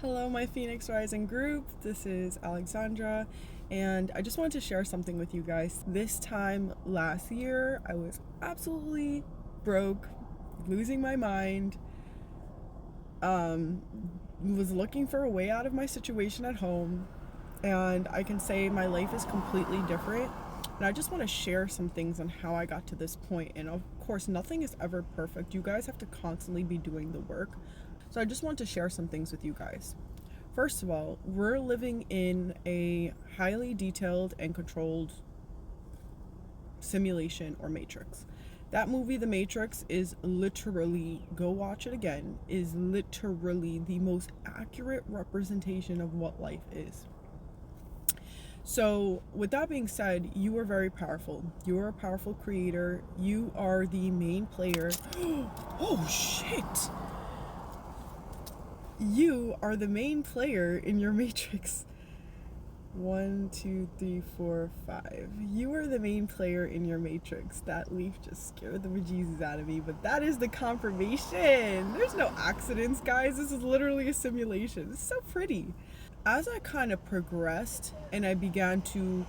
Hello, my Phoenix Rising group. This is Alexandra, and I just wanted to share something with you guys. This time last year, I was absolutely broke, losing my mind, was looking for a way out of my situation at home, and I can say my life is completely different. And I just want to share some things on how I got to this point. And of course, nothing is ever perfect. You guys have to constantly be doing the work. So I just want to share some things with you guys. First of all, we're living in a highly detailed and controlled simulation or matrix. That movie, The Matrix, is literally, go watch it again, is literally the most accurate representation of what life is. So, with that being said, you are very powerful. You are a powerful creator. You are the main player. Oh, shit! You are the main player in your matrix. 1, 2, 3, 4, 5. You are the main player in your matrix. That leaf just scared the bejesus out of me, but that is the confirmation. There's no accidents, guys. This is literally a simulation. It's so pretty. As I kind of progressed and I began to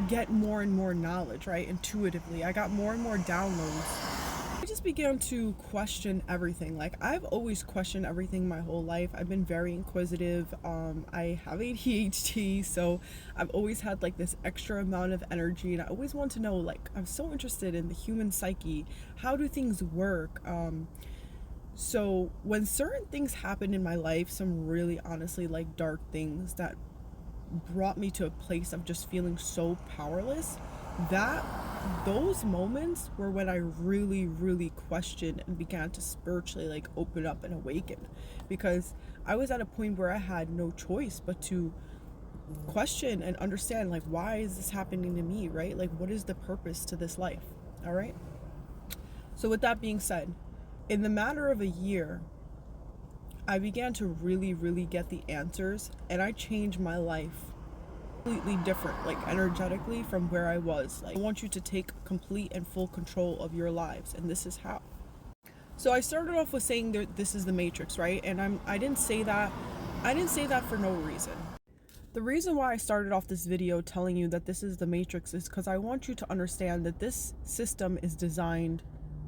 get more and more knowledge, right, intuitively, I got more and more downloads. I just began to question everything. Like, I've always questioned everything my whole life. I've been very inquisitive. I have ADHD, so I've always had like this extra amount of energy, and I always want to know, like, I'm so interested in the human psyche. How do things work? So when certain things happened in my life, some really honestly like dark things that brought me to a place of just feeling so powerless, that those moments were when I really questioned and began to spiritually like open up and awaken, because I was at a point where I had no choice but to question and understand, like, why is this happening to me, right? Like, what is the purpose to this life? All right. So with that being said, in the matter of a year, I began to really get the answers, and I changed my life completely different, like energetically, from where I was. Like, I want you to take complete and full control of your lives, and this is how. So I started off with saying that this is the matrix, right? And I didn't say that for no reason. The reason why I started off this video telling you that this is the matrix is because I want you to understand that this system is designed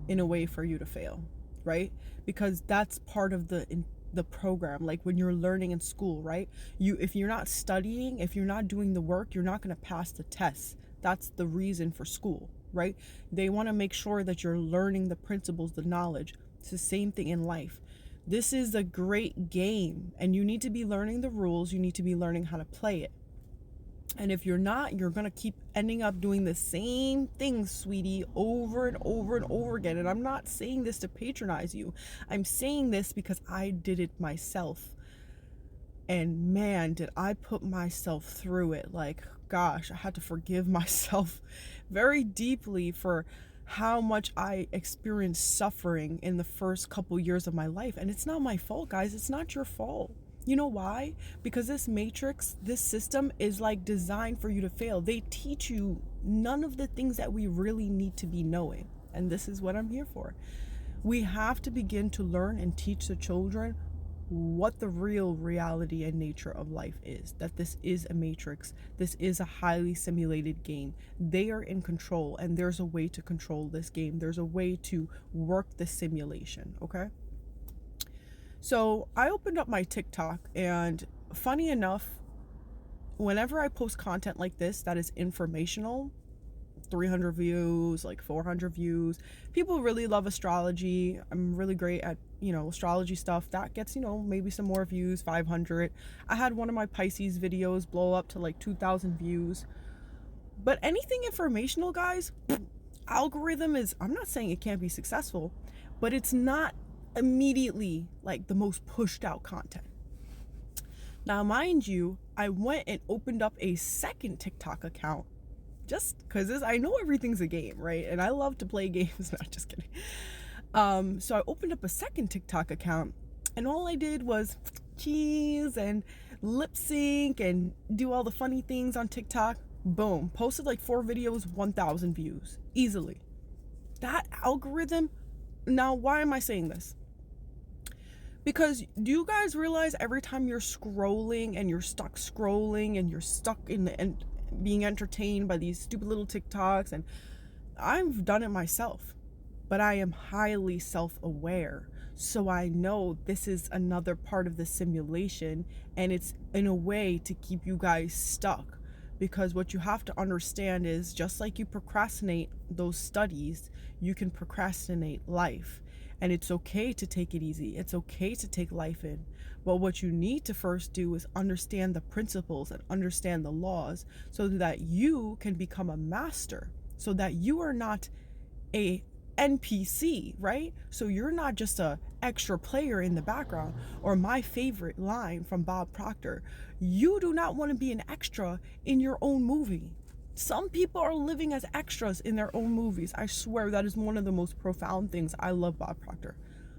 in a way for you to fail, right? Because that's part of the program. Like when you're learning in school, right? If you're not studying, if you're not doing the work, you're not going to pass the tests. That's the reason for school, right? They want to make sure that you're learning the principles, the knowledge. It's the same thing in life. This is a great game, and you need to be learning the rules. You need to be learning how to play it. And if you're not, you're going to keep ending up doing the same things, sweetie, over and over again. And I'm not saying this to patronize you. I'm saying this because I did it myself. And man, did I put myself through it. Like, gosh, I had to forgive myself very deeply for how much I experienced suffering in the first couple years of my life. And it's not my fault, guys. It's not your fault. You know why? Because this matrix, this system is like designed for you to fail. They teach you none of the things that we really need to be knowing. And this is what I'm here for. We have to begin to learn and teach the children what the real reality and nature of life is. That this is a matrix. This is a highly simulated game. They are in control, and there's a way to control this game. There's a way to work the simulation, okay? So I opened up my TikTok, and funny enough, whenever I post content like this that is informational, 300 views, like 400 views, people really love astrology. I'm really great at, astrology stuff. That gets, maybe some more views, 500. I had one of my Pisces videos blow up to like 2,000 views. But anything informational, guys, algorithm is, I'm not saying it can't be successful, but it's not immediately like the most pushed out content. Now, mind you, I went and opened up a second TikTok account just because I know everything's a game, right? And I love to play games. Not just kidding. So I opened up a second TikTok account, and all I did was cheese and lip sync and do all the funny things on TikTok. Boom, posted like 4 videos, 1,000 views easily. That algorithm. Now, why am I saying this? Because do you guys realize every time you're scrolling and you're stuck scrolling and you're stuck in the and being entertained by these stupid little TikToks, and I've done it myself, but I am highly self-aware. So I know this is another part of the simulation, and it's in a way to keep you guys stuck. Because what you have to understand is, just like you procrastinate those studies, you can procrastinate life. And it's okay to take it easy. It's okay to take life in. But what you need to first do is understand the principles and understand the laws so that you can become a master, so that you are not a NPC, right? So you're not just a extra player in the background. Or my favorite line from Bob Proctor, you do not want to be an extra in your own movie. Some people are living as extras in their own movies. I swear that is one of the most profound things. I love Bob Proctor.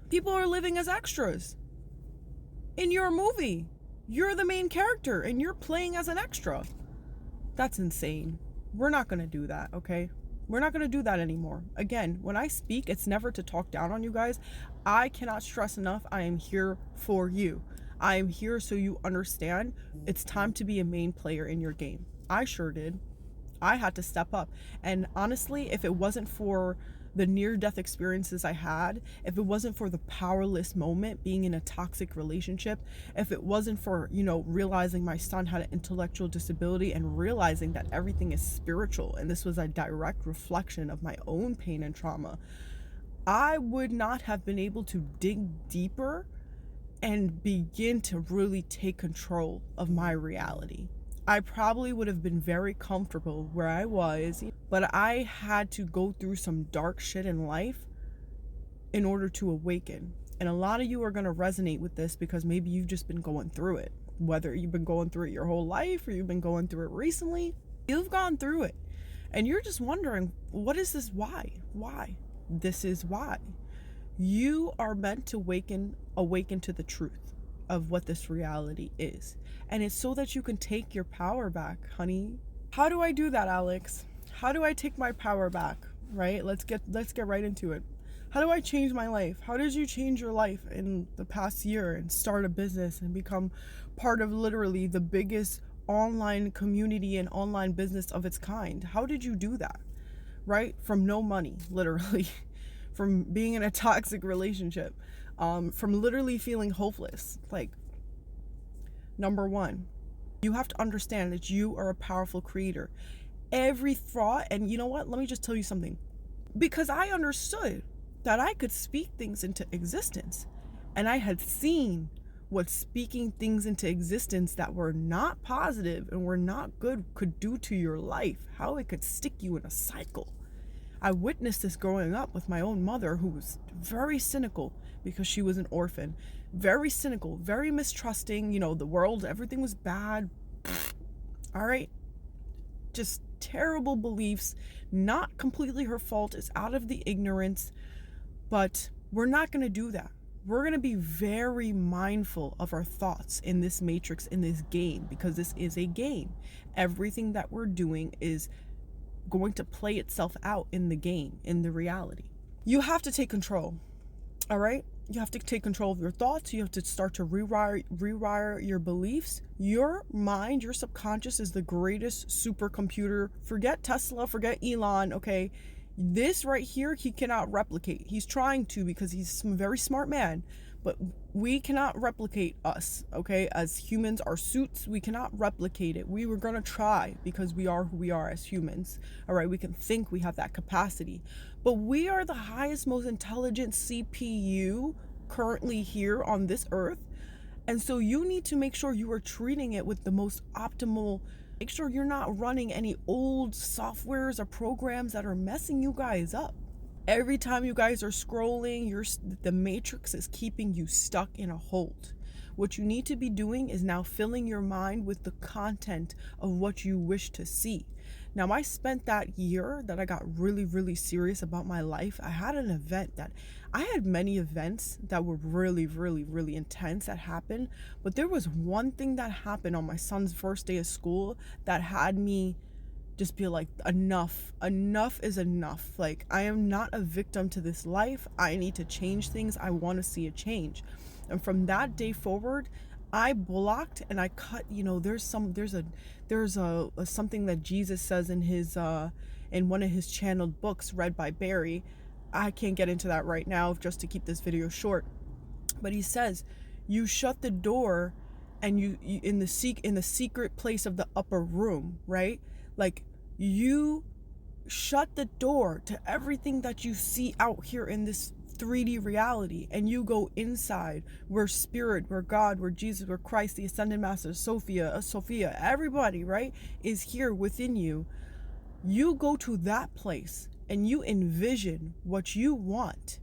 People are living as extras in your movie. You're the main character and you're playing as an extra. That's insane. We're not going to do that, okay? We're not going to do that anymore. Again, when I speak, it's never to talk down on you guys. I cannot stress enough, I am here for you. I am here so you understand it's time to be a main player in your game. I sure did. I had to step up. And honestly, if it wasn't for the near-death experiences I had, if it wasn't for the powerless moment being in a toxic relationship, if it wasn't for, realizing my son had an intellectual disability and realizing that everything is spiritual and this was a direct reflection of my own pain and trauma, I would not have been able to dig deeper and begin to really take control of my reality. I probably would have been very comfortable where I was, but I had to go through some dark shit in life in order to awaken. And a lot of you are going to resonate with this because maybe you've just been going through it. Whether you've been going through it your whole life or you've been going through it recently, you've gone through it. And you're just wondering, what is this? Why? Why? This is why. You are meant to awaken to the truth of what this reality is. And it's so that you can take your power back, honey. How do I do that, Alex? How do I take my power back? Right? Let's get right into it. How do I change my life? How did you change your life in the past year and start a business and become part of literally the biggest online community and online business of its kind? How did you do that? Right? From no money, literally. From being in a toxic relationship. From literally feeling hopeless. Like, number one, you have to understand that you are a powerful creator. Every thought, and you know what? Let me just tell you something. Because I understood that I could speak things into existence. And I had seen what speaking things into existence that were not positive and were not good could do to your life. How it could stick you in a cycle. I witnessed this growing up with my own mother, who was very cynical because she was an orphan. Very cynical, very mistrusting, the world, everything was bad. All right. Just terrible beliefs, not completely her fault. It's out of the ignorance, but we're not going to do that. We're going to be very mindful of our thoughts in this matrix, in this game, because this is a game. Everything that we're doing is going to play itself out in the game, in the reality. You have to take control. All right? You have to take control of your thoughts. You have to start to rewire your beliefs. Your mind, your subconscious is the greatest supercomputer. Forget Tesla, forget Elon, okay? This right here, he cannot replicate. He's trying to because he's a very smart man, but we cannot replicate us, okay? As humans, our suits, we cannot replicate it. We were going to try because we are who we are as humans, all right? We can think, we have that capacity, but we are the highest, most intelligent CPU currently here on this earth. And so you need to make sure you are treating it with the most optimal. Make sure you're not running any old softwares or programs that are messing you guys up. Every time you guys are scrolling, the matrix is keeping you stuck in a hold. What you need to be doing is now filling your mind with the content of what you wish to see. Now, I spent that year that I got really, really serious about my life. I had many events that were really, really, really intense that happened. But there was one thing that happened on my son's first day of school that had me just be like, enough is enough. Like, I am not a victim to this life. I need to change things. I want to see a change. And from that day forward, I blocked and I cut, there's a something that Jesus says in his in one of his channeled books read by Barry. I can't get into that right now just to keep this video short. But he says, you shut the door and you in the secret place of the upper room, right? Like, you shut the door to everything that you see out here in this 3D reality, and you go inside where spirit, where God, where Jesus, where Christ, the ascended master, Sophia, everybody, right, is here within you. You go to that place and you envision what you want,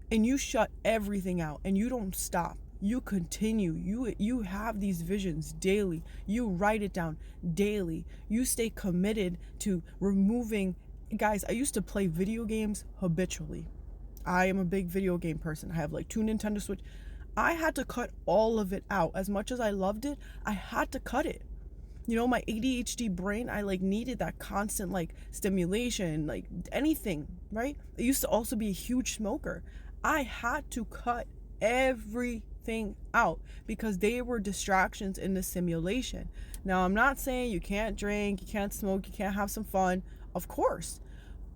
and you shut everything out, and you don't stop. You continue. You have these visions daily. You write it down daily. You stay committed to removing. Guys, I used to play video games habitually. I am a big video game person. I have like 2 Nintendo Switch. I had to cut all of it out. As much as I loved it, I had to cut it. My ADHD brain, I like needed that constant like stimulation, like anything, right? I used to also be a huge smoker. I had to cut everything out because they were distractions in the simulation. Now, I'm not saying you can't drink, you can't smoke, you can't have some fun, of course,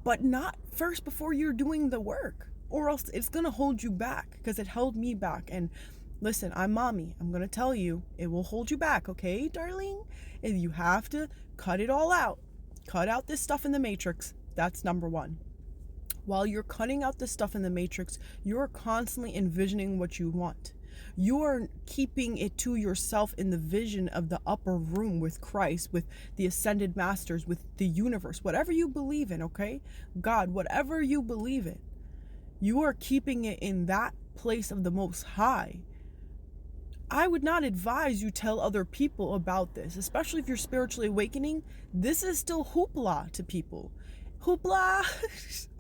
but not first before you're doing the work, or else it's gonna hold you back, because it held me back. And listen, I'm mommy. I'm gonna tell you, it will hold you back, okay, darling? And you have to cut it all out. Cut out this stuff in the matrix. That's number one. While you're cutting out this stuff in the matrix, you're constantly envisioning what you want. You are keeping it to yourself in the vision of the upper room with Christ, with the ascended masters, with the universe, whatever you believe in, okay? God, whatever you believe in, you are keeping it in that place of the Most High. I would not advise you tell other people about this, especially if you're spiritually awakening. This is still hoopla to people. Hoopla.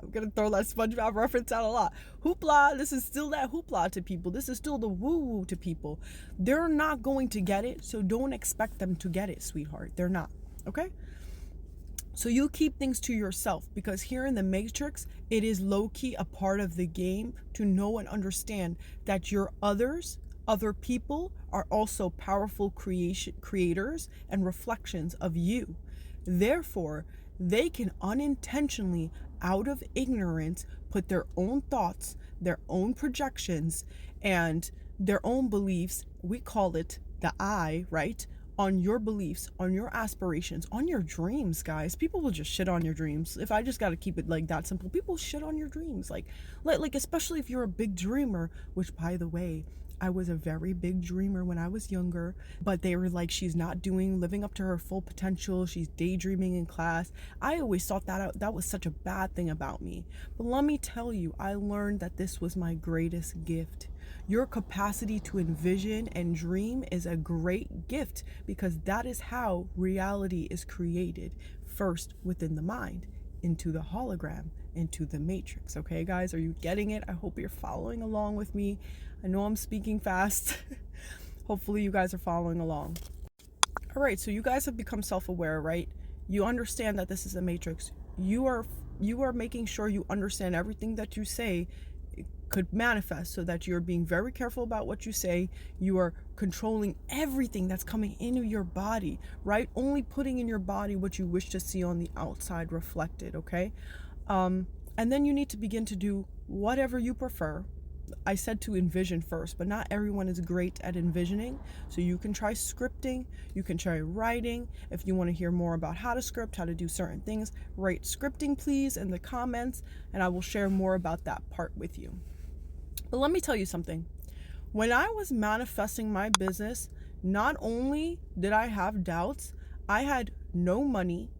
I'm going to throw that SpongeBob reference out a lot. Hoopla. This is still that hoopla to people. This is still the woo-woo to people. They're not going to get it, so don't expect them to get it, sweetheart. They're not. Okay? So you keep things to yourself, because here in the Matrix, it is low-key a part of the game to know and understand that your other people are also powerful creators and reflections of you. Therefore, they can unintentionally, out of ignorance, put their own thoughts, their own projections, and their own beliefs, we call it the I, right, on your beliefs, on your aspirations, on your dreams, guys. People will just shit on your dreams. If I just got to keep it like that simple, people shit on your dreams. Like especially if you're a big dreamer, which, by the way, I was a very big dreamer when I was younger, but they were like, she's not living up to her full potential. She's daydreaming in class. I always thought that was such a bad thing about me. But let me tell you, I learned that this was my greatest gift. Your capacity to envision and dream is a great gift, because that is how reality is created, first within the mind, into the hologram, into the matrix. Okay, guys, are you getting it? I hope you're following along with me. I know I'm speaking fast. Hopefully you guys are following along. All right, so you guys have become self-aware, right? You understand that this is a matrix. You are making sure you understand everything that you say could manifest, so that you're being very careful about what you say. You are controlling everything that's coming into your body, right? Only putting in your body what you wish to see on the outside reflected, okay? And then you need to begin to do whatever you prefer. I said to envision first, but not everyone is great at envisioning. So you can try scripting, you can try writing. If you want to hear more about how to script, how to do certain things, write scripting please in the comments, and I will share more about that part with you. But let me tell you something. When I was manifesting my business, not only did I have doubts, I had no money,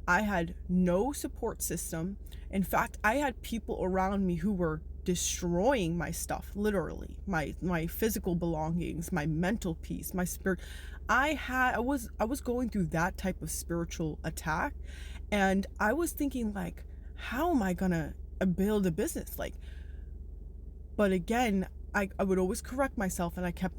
I had no support system. In fact, I had people around me who were destroying my stuff, literally, my physical belongings, my mental peace, my spirit. I was going through that type of spiritual attack, and I was thinking, like, how am I gonna build a business? Like, but again, I would always correct myself, and I kept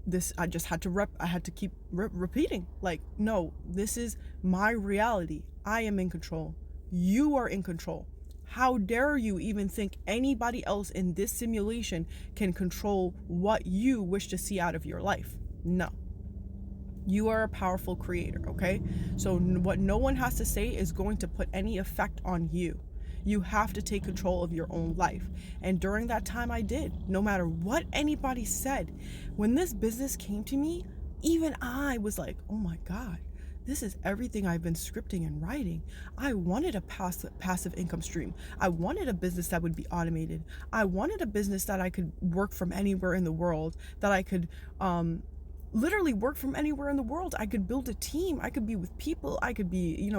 this. I just had to I had to keep repeating, like, no, this is my reality. I am in control. You are in control. How dare you even think anybody else in this simulation can control what you wish to see out of your life? No. You are a powerful creator, okay? So what no one has to say is going to put any effect on you. You have to take control of your own life. And during that time I did, no matter what anybody said. When this business came to me, even I was like, oh my God, this is everything I've been scripting and writing. I wanted a passive income stream. I wanted a business that would be automated. I wanted a business that I could work from anywhere in the world, that I could literally work from anywhere in the world. I could build a team. I could be with people. I could be,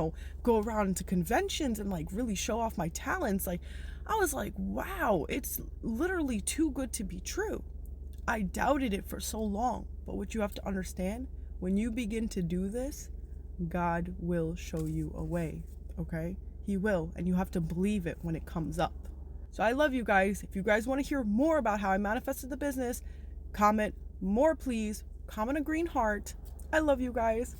go around to conventions and like really show off my talents. Like, I was like, wow, it's literally too good to be true. I doubted it for so long. But what you have to understand, when you begin to do this, God will show you a way, okay? He will, and you have to believe it when it comes up. So I love you guys. If you guys want to hear more about how I manifested the business, comment more, please. Comment a green heart. I love you guys.